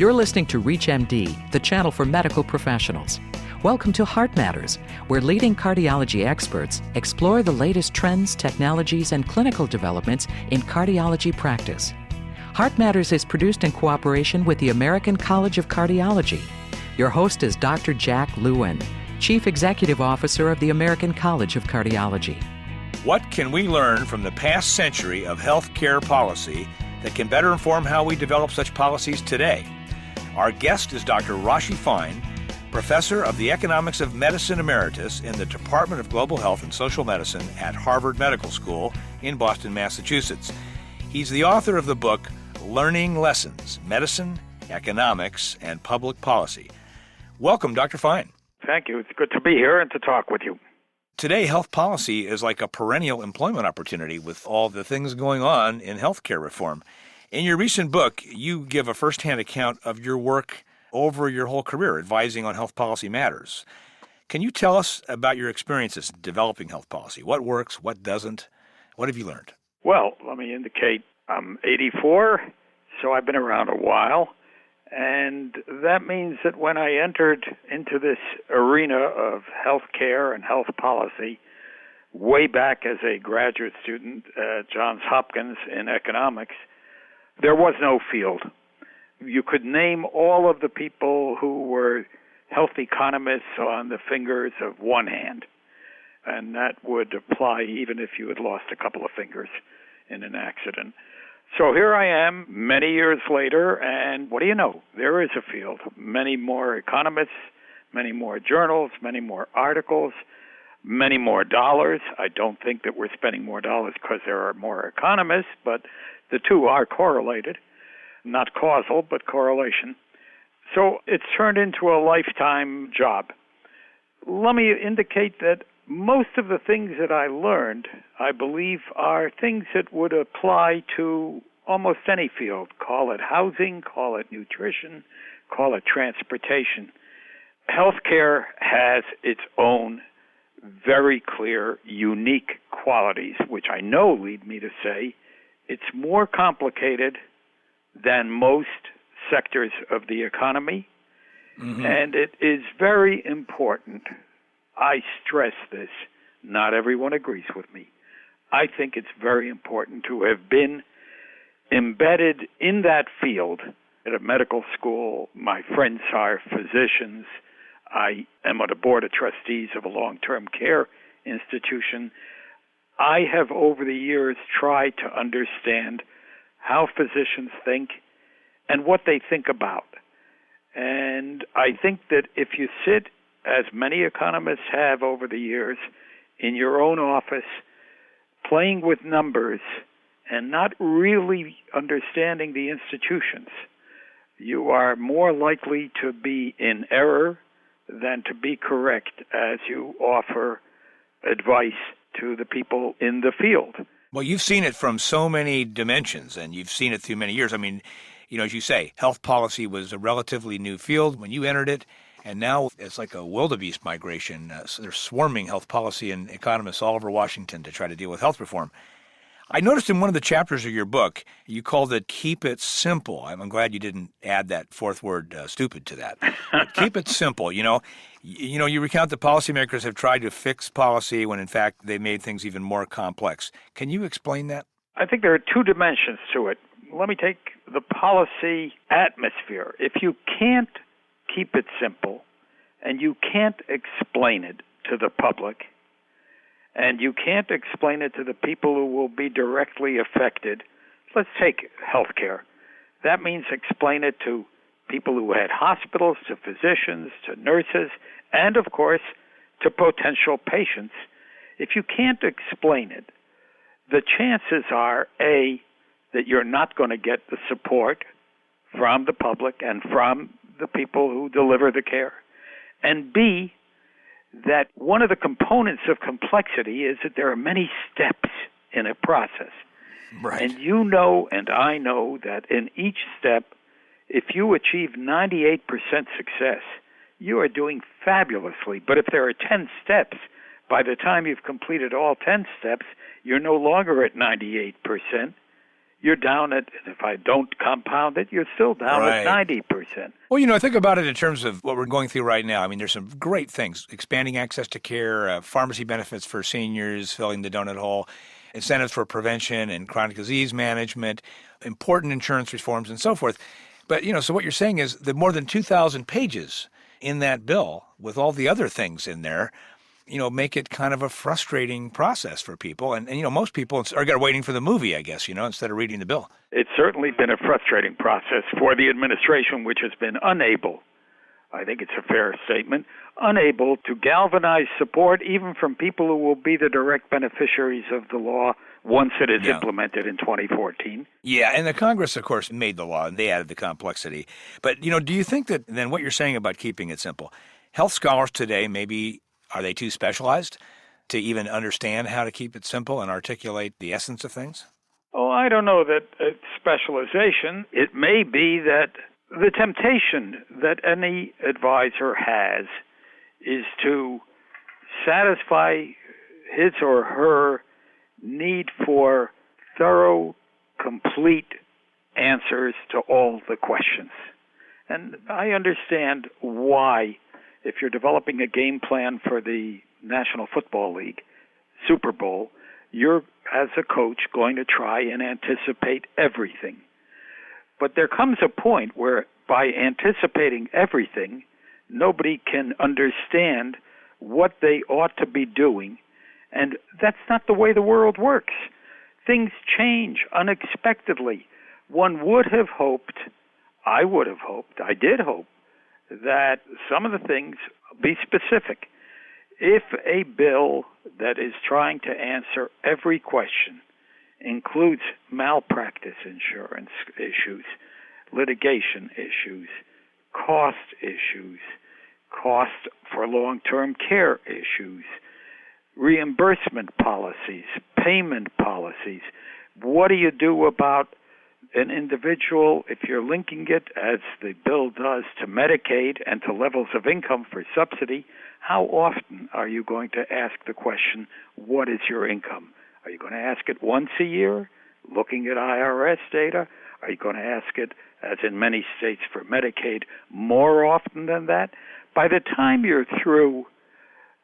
You're listening to ReachMD, the channel for medical professionals. Welcome to Heart Matters, where leading cardiology experts explore the latest trends, technologies, and clinical developments in cardiology practice. Heart Matters is produced in cooperation with the American College of Cardiology. Your host is Dr. Jack Lewin, Chief Executive Officer of the American College of Cardiology. What can we learn from the past century of healthcare policy that can better inform how we develop such policies today? Our guest is Dr. Rashi Fein, Professor of the Economics of Medicine Emeritus in the Department of Global Health and Social Medicine at Harvard Medical School in Boston, Massachusetts. He's the author of the book, Learning Lessons, Medicine, Economics, and Public Policy. Welcome, Dr. Fein. Thank you. It's good to be here and to talk with you. Today, health policy is like a perennial employment opportunity with all the things going on in healthcare reform. In your recent book, you give a firsthand account of your work over your whole career advising on health policy matters. Can you tell us about your experiences developing health policy? What works, what doesn't? What have you learned? Well, let me indicate I'm 84, so I've been around a while. And that means that when I entered into this arena of healthcare and health policy, way back as a graduate student at Johns Hopkins in economics, there was no field. You could name all of the people who were health economists on the fingers of one hand, and that would apply even if you had lost a couple of fingers in an accident. So here I am many years later, and what do you know? There is a field. Many more economists, many more journals, many more articles, many more dollars. I don't think that we're spending more dollars because there are more economists, but the two are correlated, not causal, but correlation. So it's turned into a lifetime job. Let me indicate that most of the things that I learned, I believe, are things that would apply to almost any field. Call it housing, call it nutrition, call it transportation. Healthcare has its own very clear, unique qualities, which I know lead me to say it's more complicated than most sectors of the economy, and it is very important. I stress this. Not everyone agrees with me. I think it's very important to have been embedded in that field at a medical school. My friends are physicians. I am on a board of trustees of a long-term care institution. I have, over the years, tried to understand how physicians think and what they think about. And I think that if you sit, as many economists have over the years, in your own office, playing with numbers and not really understanding the institutions, you are more likely to be in error than to be correct as you offer advice to the people in the field. Well, you've seen it from so many dimensions, and you've seen it through many years. I mean, as you say, health policy was a relatively new field when you entered it, and now it's like a wildebeest migration. So they're swarming health policy and economists all over Washington to try to deal with health reform. I noticed in one of the chapters of your book, you called it Keep It Simple. I'm glad you didn't add that fourth word, stupid, to that. But keep it simple. You recount that policymakers have tried to fix policy when, in fact, they made things even more complex. Can you explain that? I think there are two dimensions to it. Let me take the policy atmosphere. If you can't keep it simple and you can't explain it to the public, and you can't explain it to the people who will be directly affected. Let's take healthcare. That means explain it to people who had hospitals, to physicians, to nurses, and, of course, to potential patients. If you can't explain it, the chances are, A, that you're not going to get the support from the public and from the people who deliver the care, and B, that one of the components of complexity is that there are many steps in a process. Right. And you know and I know that in each step, if you achieve 98% success, you are doing fabulously. But if there are 10 steps, by the time you've completed all 10 steps, you're no longer at 98%. you're down at, if I don't compound it, you're still down at 90%. Well, I think about it in terms of what we're going through right now. I mean, there's some great things: expanding access to care, pharmacy benefits for seniors, filling the donut hole, incentives for prevention and chronic disease management, important insurance reforms, and so forth. But, so what you're saying is the more than 2,000 pages in that bill with all the other things in there, make it kind of a frustrating process for people. And most people are waiting for the movie, I guess, instead of reading the bill. It's certainly been a frustrating process for the administration, which has been unable, I think it's a fair statement, unable to galvanize support even from people who will be the direct beneficiaries of the law once it is implemented in 2014. Yeah, and the Congress, of course, made the law, and they added the complexity. But, do you think that then what you're saying about keeping it simple, health scholars today maybe, are they too specialized to even understand how to keep it simple and articulate the essence of things? Oh, I don't know that it's specialization. It may be that the temptation that any advisor has is to satisfy his or her need for thorough, complete answers to all the questions. And I understand why, if you're developing a game plan for the National Football League, Super Bowl, you're, as a coach, going to try and anticipate everything. But there comes a point where, by anticipating everything, nobody can understand what they ought to be doing. And that's not the way the world works. Things change unexpectedly. One would have hoped, I did hope, that some of the things be specific. If a bill that is trying to answer every question includes malpractice insurance issues, litigation issues, cost issues, cost for long-term care issues, reimbursement policies, payment policies, what do you do about an individual if you're linking it, as the bill does, to Medicaid and to levels of income for subsidy? How often are you going to ask the question, what is your income? Are you going to ask it once a year, looking at IRS data? Are you going to ask it, as in many states for Medicaid, more often than that? By the time you're through,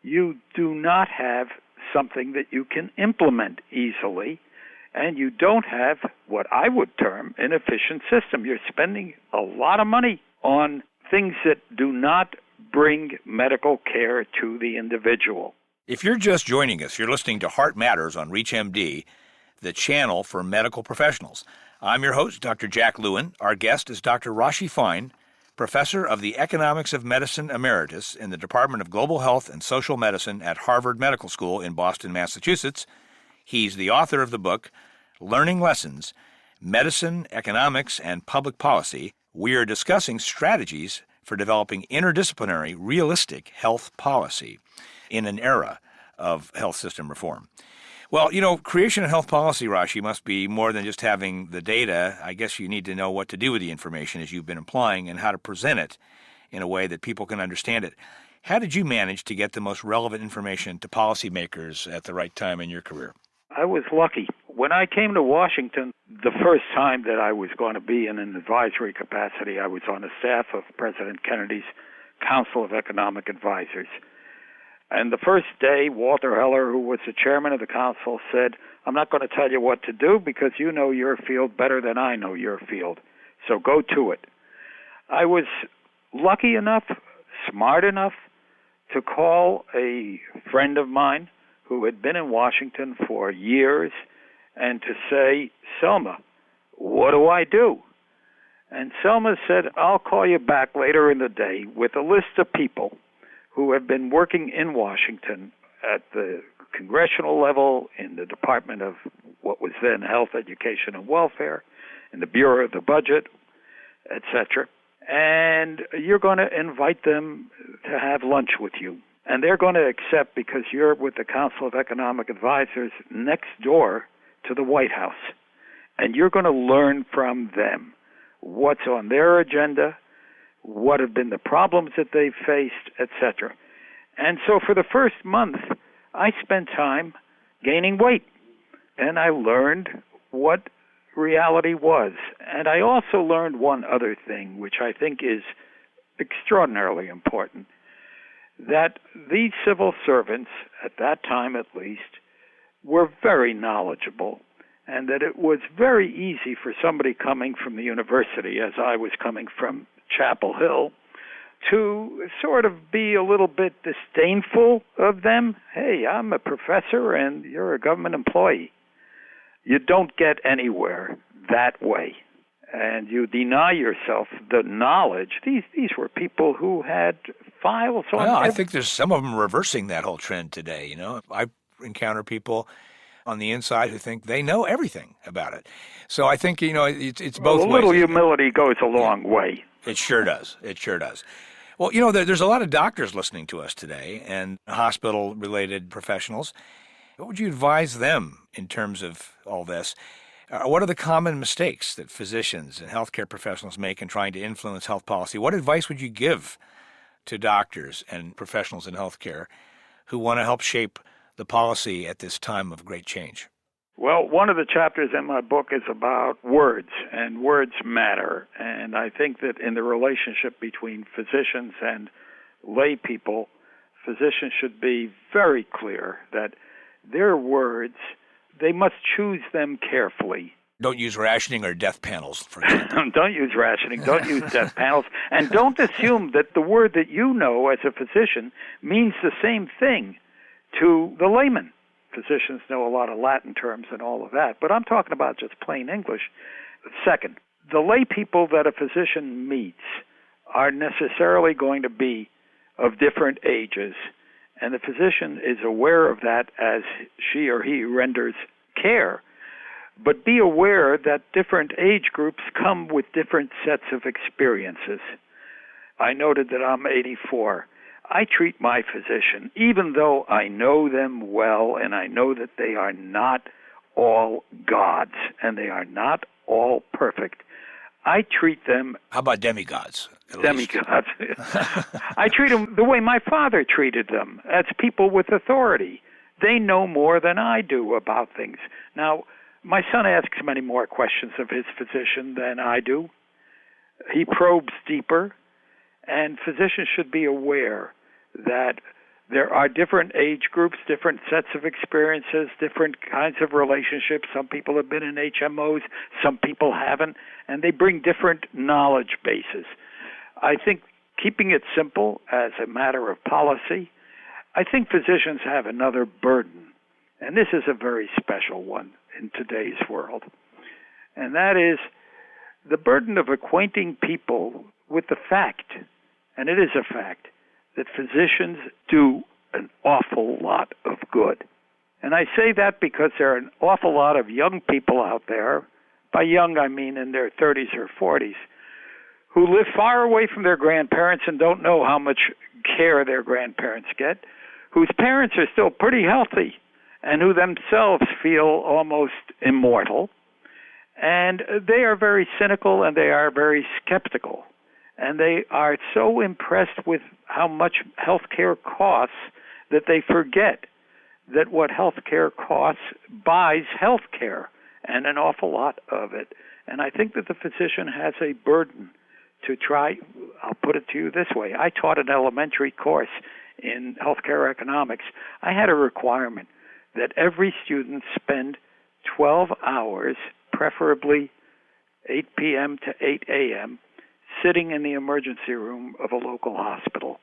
you do not have something that you can implement easily, and you don't have what I would term an efficient system. You're spending a lot of money on things that do not bring medical care to the individual. If you're just joining us, you're listening to Heart Matters on ReachMD, the channel for medical professionals. I'm your host, Dr. Jack Lewin. Our guest is Dr. Rashi Fein, professor of the Economics of Medicine Emeritus in the Department of Global Health and Social Medicine at Harvard Medical School in Boston, Massachusetts. He's the author of the book, Learning Lessons, Medicine, Economics, and Public Policy. We are discussing strategies for developing interdisciplinary, realistic health policy in an era of health system reform. Well, creation of health policy, Rashi, must be more than just having the data. I guess you need to know what to do with the information, as you've been implying, and how to present it in a way that people can understand it. How did you manage to get the most relevant information to policymakers at the right time in your career? I was lucky. When I came to Washington, the first time that I was going to be in an advisory capacity, I was on the staff of President Kennedy's Council of Economic Advisors. And the first day, Walter Heller, who was the chairman of the council, said, I'm not going to tell you what to do because you know your field better than I know your field. So go to it. I was lucky enough, smart enough, to call a friend of mine who had been in Washington for years and to say, Selma, what do I do? And Selma said, I'll call you back later in the day with a list of people who have been working in Washington at the congressional level, in the Department of what was then Health, Education, and Welfare, in the Bureau of the Budget, etc. And you're going to invite them to have lunch with you. And they're going to accept because you're with the Council of Economic Advisors next door to the White House. And you're going to learn from them what's on their agenda, what have been the problems that they've faced, etc. And so for the first month, I spent time gaining weight. And I learned what reality was. And I also learned one other thing, which I think is extraordinarily important, that these civil servants, at that time at least, were very knowledgeable, and that it was very easy for somebody coming from the university, as I was coming from Chapel Hill, to sort of be a little bit disdainful of them. Hey, I'm a professor and you're a government employee. You don't get anywhere that way. And you deny yourself the knowledge. These were people who had files on. Well, I think there's some of them reversing that whole trend today. You know, I encounter people on the inside who think they know everything about it. So I think, it's both ways. A little humility goes a long way. It sure does. It sure does. Well, there's a lot of doctors listening to us today and hospital-related professionals. What would you advise them in terms of all this? What are the common mistakes that physicians and healthcare professionals make in trying to influence health policy? What advice would you give to doctors and professionals in healthcare who want to help shape the policy at this time of great change? Well, one of the chapters in my book is about words, and words matter. And I think that in the relationship between physicians and lay people, physicians should be very clear that their words, they must choose them carefully. Don't use rationing or death panels, for example. Don't use rationing. Don't use death panels. And don't assume that the word that you know as a physician means the same thing to the layman. Physicians know a lot of Latin terms and all of that, but I'm talking about just plain English. Second, the lay people that a physician meets are necessarily going to be of different ages, and the physician is aware of that as she or he renders care. But be aware that different age groups come with different sets of experiences. I noted that I'm 84. I treat my physician, even though I know them well and I know that they are not all gods and they are not all perfect, I treat them... How about demigods? Demigods. I treat them the way my father treated them, as people with authority. They know more than I do about things. Now, my son asks many more questions of his physician than I do. He probes deeper, and physicians should be aware that there are different age groups, different sets of experiences, different kinds of relationships. Some people have been in HMOs, some people haven't, and they bring different knowledge bases. I think keeping it simple as a matter of policy, I think physicians have another burden, and this is a very special one in today's world, and that is the burden of acquainting people with the fact, and it is a fact, that physicians do an awful lot of good. And I say that because there are an awful lot of young people out there, by young I mean in their 30s or 40s, who live far away from their grandparents and don't know how much care their grandparents get, whose parents are still pretty healthy and who themselves feel almost immortal. And they are very cynical and they are very skeptical. And they are so impressed with how much health care costs that they forget that what health care costs buys health care, and an awful lot of it. And I think that the physician has a burden to try, I'll put it to you this way. I taught an elementary course in healthcare economics. I had a requirement that every student spend 12 hours, preferably 8 p.m. to 8 a.m., sitting in the emergency room of a local hospital.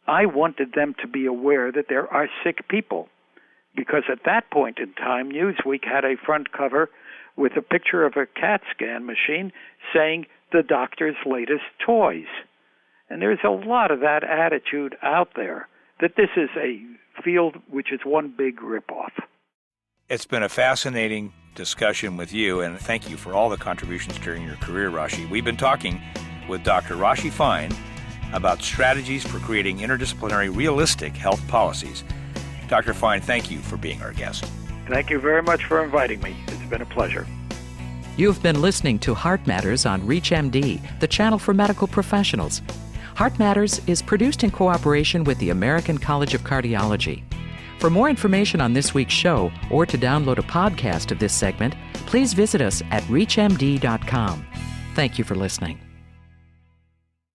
I wanted them to be aware that there are sick people, because at that point in time, Newsweek had a front cover with a picture of a CAT scan machine saying the doctor's latest toys. And there's a lot of that attitude out there, that this is a field which is one big ripoff. It's been a fascinating discussion with you, and thank you for all the contributions during your career, Rashi. We've been talking with Dr. Rashi Fein about strategies for creating interdisciplinary, realistic health policies. Dr. Fein, thank you for being our guest. Thank you very much for inviting me. It's been a pleasure. You've been listening to Heart Matters on ReachMD, the channel for medical professionals. Heart Matters is produced in cooperation with the American College of Cardiology. For more information on this week's show or to download a podcast of this segment, please visit us at reachmd.com. Thank you for listening.